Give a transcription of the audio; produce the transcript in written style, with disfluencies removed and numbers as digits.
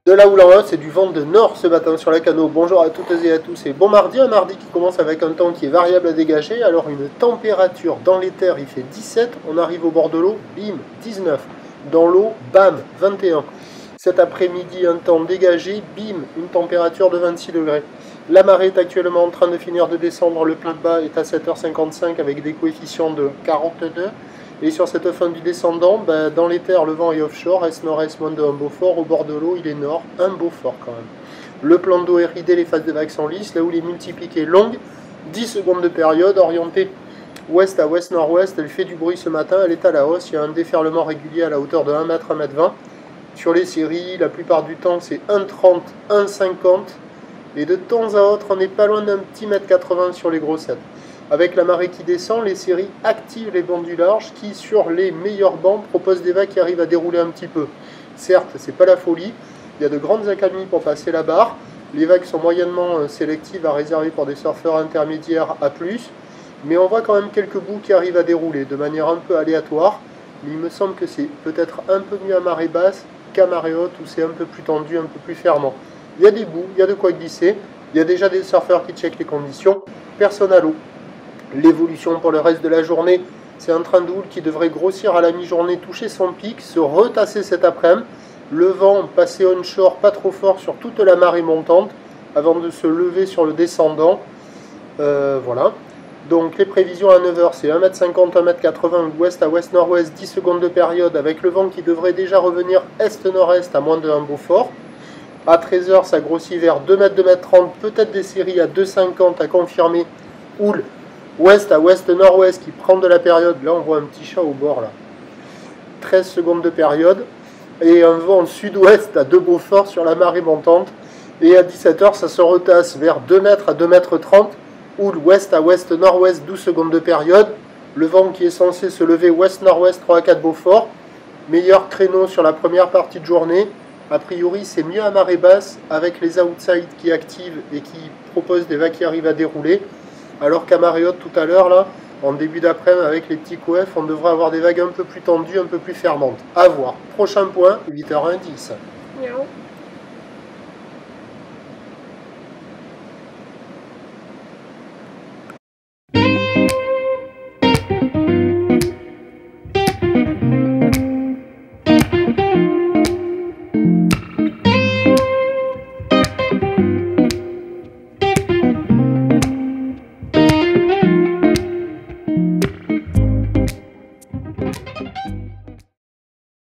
De là où l'on va, c'est du vent de nord ce matin sur la canot. Bonjour à toutes et à tous, et bon mardi, un mardi qui commence avec un temps qui est variable à dégager. Alors une température dans les terres, il fait 17, on arrive au bord de l'eau, bim, 19. Dans l'eau, bam, 21. Cet après-midi, un temps dégagé, bim, une température de 26 degrés. La marée est actuellement en train de finir de descendre, le plein de bas est à 7h55 avec des coefficients de 42. Et sur cette fin du descendant, dans les terres, le vent est offshore, est-nord-est, moins de 1 Beaufort. Au bord de l'eau, il est nord, 1 Beaufort quand même. Le plan d'eau est ridé, les phases de vagues sont lisses, là où les multipliquées longues, 10 secondes de période, orientée ouest à ouest-nord-ouest, elle fait du bruit ce matin, elle est à la hausse, il y a un déferlement régulier à la hauteur de 1 m, 1 m 20. Sur les séries, la plupart du temps, c'est 1,30, 1,50. Et de temps à autre, on n'est pas loin d'un petit 1,80 m sur les grossettes. Avec la marée qui descend, les séries activent les bancs du large qui, sur les meilleurs bancs, proposent des vagues qui arrivent à dérouler un petit peu. Certes, c'est pas la folie, il y a de grandes accalmies pour passer la barre. Les vagues sont moyennement sélectives à réserver pour des surfeurs intermédiaires à plus, mais on voit quand même quelques bouts qui arrivent à dérouler de manière un peu aléatoire. Mais il me semble que c'est peut-être un peu mieux à marée basse qu'à marée haute où c'est un peu plus tendu, un peu plus fermant. Il y a des bouts, il y a de quoi glisser, il y a déjà des surfeurs qui checkent les conditions, personne à l'eau. L'évolution pour le reste de la journée, c'est un train de houle qui devrait grossir à la mi-journée, toucher son pic, se retasser cet après-midi. Le vent passer onshore pas trop fort sur toute la marée montante avant de se lever sur le descendant. Voilà. Donc les prévisions à 9h, c'est 1 m 50, 1 m 80, ouest à ouest-nord-ouest, 10 secondes de période, avec le vent qui devrait déjà revenir est-nord-est à moins de 1 Beaufort. À 13h, ça grossit vers 2 m, 2 m 30, peut-être des séries à 2,50 à confirmer. Houle ouest à ouest-nord-ouest qui prend de la période. Là, on voit un petit chat au bord. Là. 13 secondes de période. Et un vent sud-ouest à 2 Beaufort sur la marée montante. Et à 17h, ça se retasse vers 2 m à 2 m 30. Houle ouest à ouest-nord-ouest, 12 secondes de période. Le vent qui est censé se lever ouest-nord-ouest, 3 à 4 Beaufort. Meilleur créneau sur la première partie de journée. A priori, c'est mieux à marée basse avec les outsides qui activent et qui proposent des vagues qui arrivent à dérouler. Alors qu'à marée haute tout à l'heure, là, en début d'après-midi, avec les petits coefs, on devrait avoir des vagues un peu plus tendues, un peu plus fermantes. À voir. Prochain point, 8h10. Miaou.